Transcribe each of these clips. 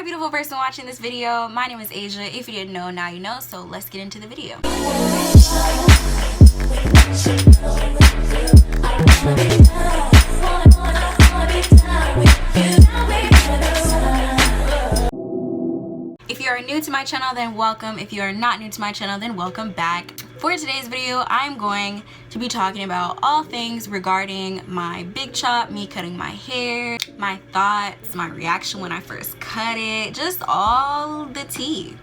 Hi beautiful person watching this video, my name is Asia. If you didn't know, now you know, so let's get into the video. If you are new to my channel, then welcome. If you are not new to my channel, then welcome back. For today's video, I'm going to be talking about all things regarding my big chop, me cutting my hair, my thoughts, my reaction when I first cut it, just all the tea.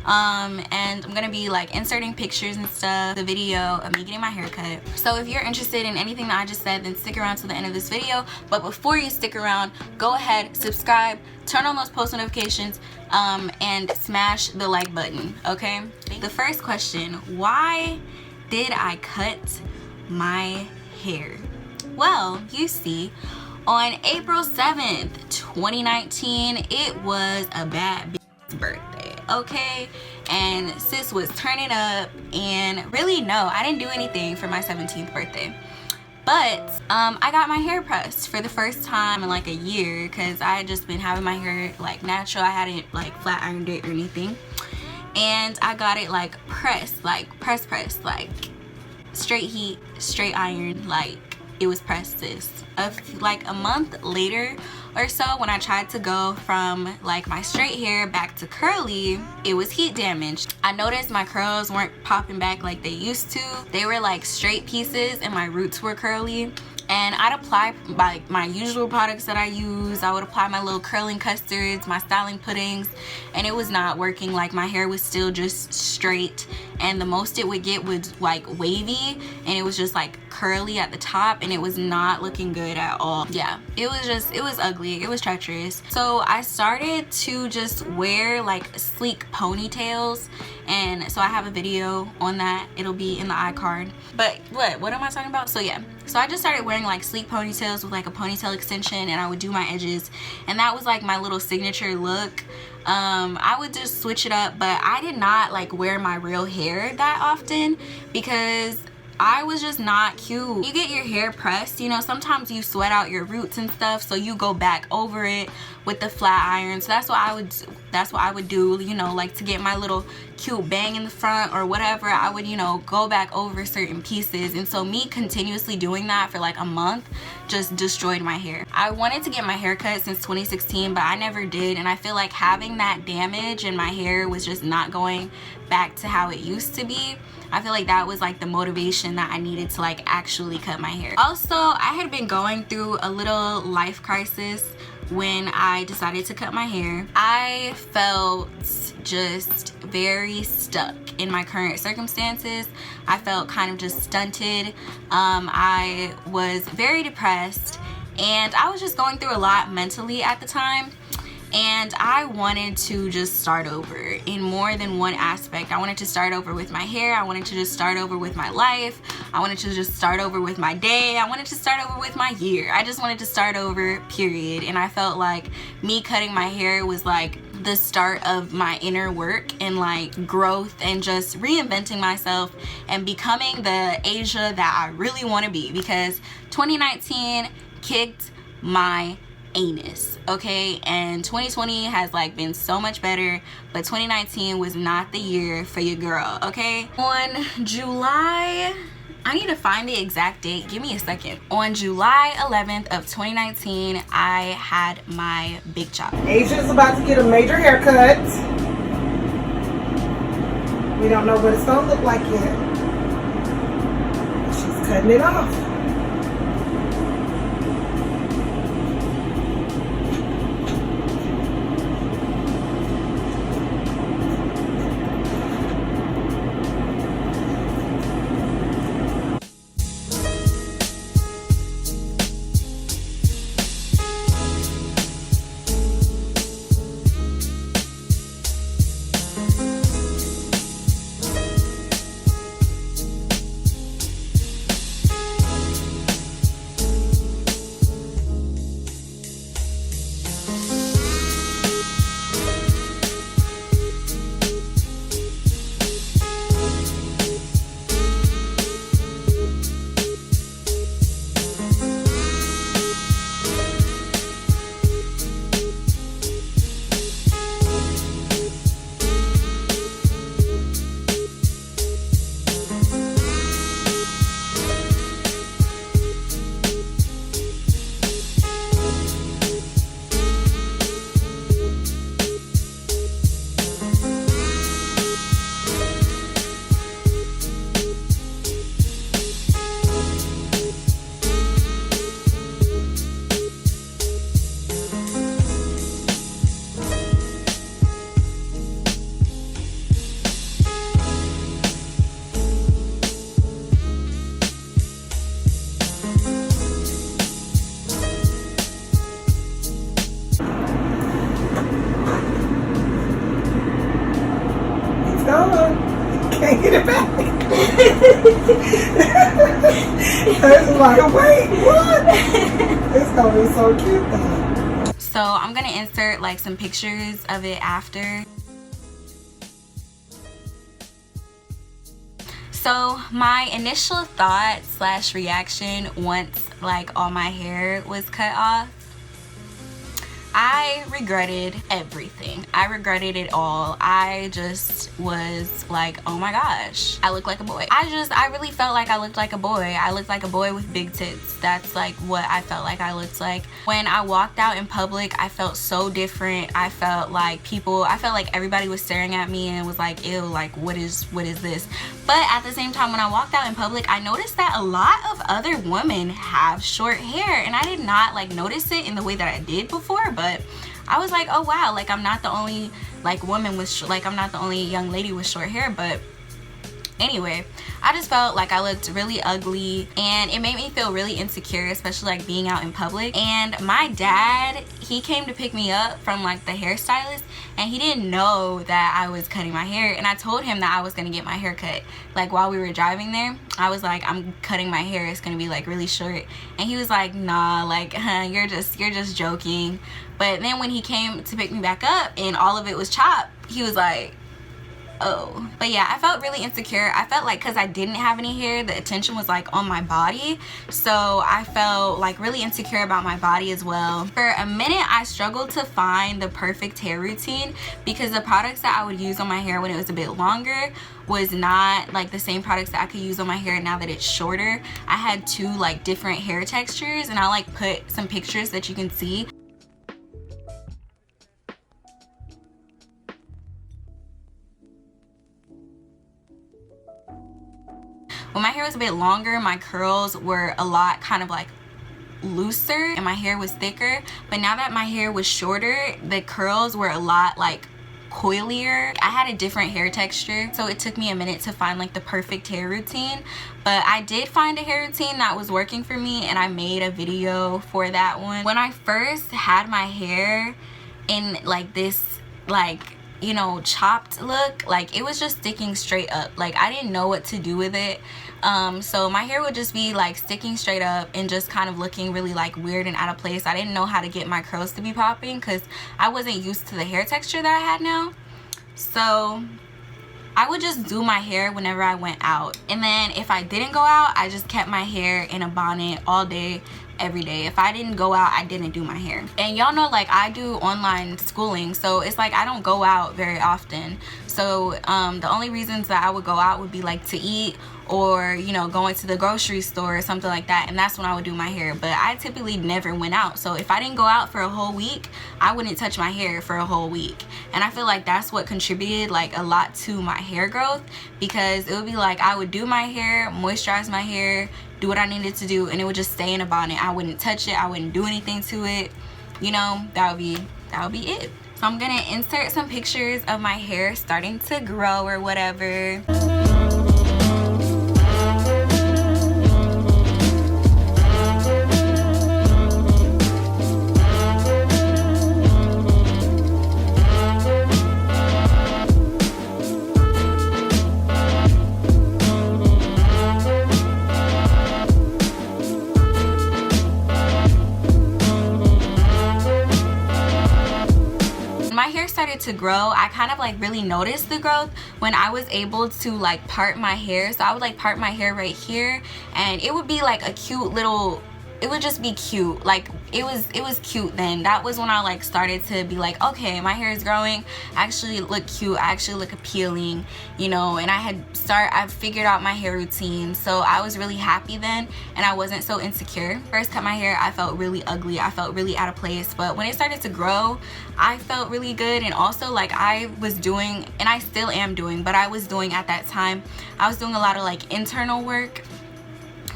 And I'm gonna be like inserting pictures and stuff, the video of me getting my hair cut. So if you're interested in anything that I just said, then stick around to the end of this video. But before you stick around, go ahead, subscribe, turn on those post notifications, and smash the like button, okay? The first question, why did I cut my hair? Well, you see, on April 7th, 2019, it was a bad bitch's birthday, okay? And sis was turning up, and really, no, I didn't do anything for my 17th birthday. But I got my hair pressed for the first time in like a year, because I had just been having my hair like natural. I hadn't like flat ironed it or anything. And I got it like pressed, like press, like straight heat, straight iron, like it was pressed. This like a month later or so, when I tried to go from like my straight hair back to curly, it was heat damaged. I noticed my curls weren't popping back like they used to. They were like straight pieces and my roots were curly. And I'd apply like my usual products that I use. I would apply my little curling custards, my styling puddings, and it was not working. Like my hair was still just straight, and the most it would get was like wavy, and it was just like curly at the top, and it was not looking good at all. Yeah, it was ugly, it was treacherous. So I started to just wear like sleek ponytails, and so I have a video on that. It'll be in the iCard. But what am I talking about? So yeah, so I just started wearing like sleek ponytails with like a ponytail extension, and I would do my edges, and that was like my little signature look. I would just switch it up, but I did not like wear my real hair that often because I was just not cute. You get your hair pressed, you know, sometimes you sweat out your roots and stuff, so you go back over it with the flat iron. So that's what I would do, you know, like to get my little cute bang in the front or whatever. I would, you know, go back over certain pieces. And so me continuously doing that for like a month just destroyed my hair. I wanted to get my hair cut since 2016, but I never did, and I feel like having that damage in my hair was just not going back to how it used to be. I feel like that was like the motivation that I needed to like actually cut my hair. Also, I had been going through a little life crisis when I decided to cut my hair. I felt just very stuck in my current circumstances. I felt kind of just stunted. I was very depressed, and I was just going through a lot mentally at the time. And I wanted to just start over in more than one aspect. I wanted to start over with my hair. I wanted to just start over with my life. I wanted to just start over with my day. I wanted to start over with my year. I just wanted to start over, period. And I felt like me cutting my hair was like the start of my inner work and like growth and just reinventing myself and becoming the Asia that I really want to be, because 2019 kicked my anus, okay? And 2020 has like been so much better, but 2019 was not the year for your girl, okay? On July, I need to find the exact date, give me a second. On July 11th of 2019, I had my big chop. Asia's about to get a major haircut. We don't know what it's gonna look like yet. She's cutting it off. It's like, wait, what? It's gonna be so cute though. So I'm gonna insert like some pictures of it after. So my initial thought / reaction once like all my hair was cut off, I regretted everything. I regretted it all. I just was like, oh my gosh, I look like a boy. I really felt like I looked like a boy. I looked like a boy with big tits. That's like what I felt like I looked like. When I walked out in public, I felt so different. I felt like everybody was staring at me and was like, ew, like what is this? But at the same time, when I walked out in public, I noticed that a lot of other women have short hair, and I did not like notice it in the way that I did before, but I was like, oh wow, like I'm not the only like woman with I'm not the only young lady with short hair. But anyway, I just felt like I looked really ugly, and it made me feel really insecure, especially like being out in public. And my dad, he came to pick me up from like the hairstylist, and he didn't know that I was cutting my hair, and I told him that I was gonna get my hair cut. Like while we were driving there, I was like, I'm cutting my hair, it's gonna be like really short. And he was like, nah, like you're just joking. But then when he came to pick me back up and all of it was chopped, he was like, oh. But yeah, I felt really insecure. I felt like because I didn't have any hair, the attention was like on my body, so I felt like really insecure about my body as well. For a minute, I struggled to find the perfect hair routine, because the products that I would use on my hair when it was a bit longer was not like the same products that I could use on my hair now that it's shorter. I had two like different hair textures, and I'll like put some pictures that you can see. When my hair was a bit longer, my curls were a lot kind of like looser and my hair was thicker. But now that my hair was shorter, the curls were a lot like coilier. I had a different hair texture, so it took me a minute to find like the perfect hair routine. But I did find a hair routine that was working for me, and I made a video for that one. When I first had my hair in like this like, you know, chopped look, like it was just sticking straight up. Like I didn't know what to do with it. So my hair would just be like sticking straight up and just kind of looking really like weird and out of place. I didn't know how to get my curls to be popping because I wasn't used to the hair texture that I had now. So I would just do my hair whenever I went out, and then if I didn't go out, I just kept my hair in a bonnet all day every day. If I didn't go out, I didn't do my hair. And y'all know like I do online schooling, so it's like I don't go out very often. So the only reasons that I would go out would be like to eat, or you know, going to the grocery store or something like that, and that's when I would do my hair. But I typically never went out, so if I didn't go out for a whole week, I wouldn't touch my hair for a whole week. And I feel like that's what contributed like a lot to my hair growth, because it would be like I would do my hair, moisturize my hair, do what I needed to do, and it would just stay in a bonnet. I wouldn't touch it, I wouldn't do anything to it, you know. That would be it. So I'm gonna insert some pictures of my hair starting to grow or whatever. My hair started to grow. I kind of like really noticed the growth when I was able to like part my hair. So I would like part my hair right here, and it would be like a cute little, it would just be cute. Like it was cute then. That was when I like started to be like, okay, my hair is growing, I actually look cute, I actually look appealing, you know. And I figured out my hair routine, so I was really happy then, and I wasn't so insecure. First cut my hair, I felt really ugly, I felt really out of place. But when it started to grow, I felt really good. And also like I was doing, and I still am doing, but I was doing at that time, I was doing a lot of like internal work.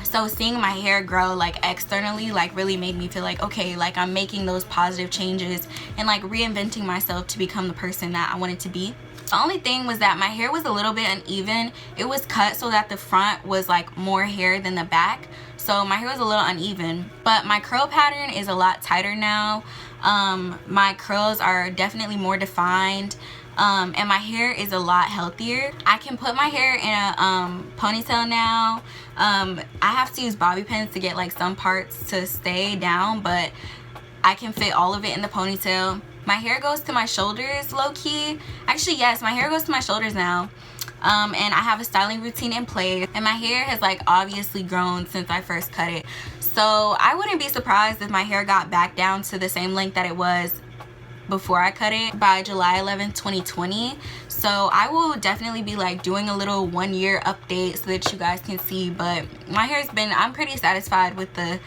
So seeing my hair grow like externally like really made me feel like, okay, like I'm making those positive changes and like reinventing myself to become the person that I wanted to be. The only thing was that my hair was a little bit uneven. It was cut so that the front was like more hair than the back, so my hair was a little uneven. But my curl pattern is a lot tighter now. My curls are definitely more defined, and my hair is a lot healthier. I can put my hair in a ponytail now. I have to use bobby pins to get like some parts to stay down, but I can fit all of it in the ponytail. My hair goes to my shoulders low-key. Actually, yes, my hair goes to my shoulders now. And I have a styling routine in place, and my hair has like obviously grown since I first cut it. So I wouldn't be surprised if my hair got back down to the same length that it was before I cut it by July 11th, 2020. So I will definitely be like doing a little 1 year update so that you guys can see. But my hair's been, I'm pretty satisfied with the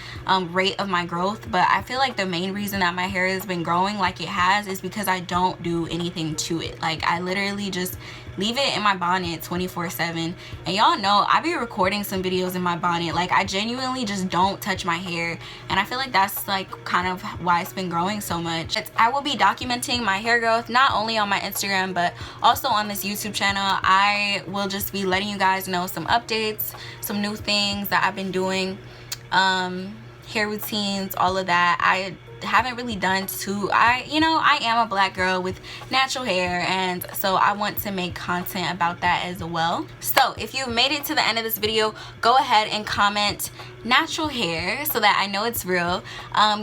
rate of my growth. But I feel like the main reason that my hair has been growing like it has is because I don't do anything to it. Like I literally just leave it in my bonnet 24/7. And y'all know I be recording some videos in my bonnet. Like I genuinely just don't touch my hair, and I feel like that's like kind of why it's been growing so much. I will be documenting my hair growth not only on my Instagram but also on this YouTube channel. I will just be letting you guys know some updates, some new things that I've been doing, hair routines, all of that. I haven't really done too. I am a black girl with natural hair, and so I want to make content about that as well. So if you've made it to the end of this video, go ahead and comment natural hair so that I know it's real.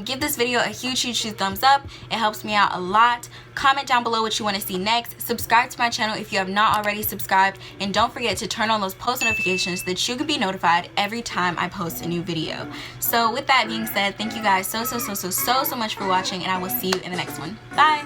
Give this video a huge thumbs up. It helps me out a lot. Comment down below what you want to see next. Subscribe to my channel if you have not already subscribed, and don't forget to turn on those post notifications so that you can be notified every time I post a new video. So with that being said, thank you guys so much for watching, and I will see you in the next one. Bye.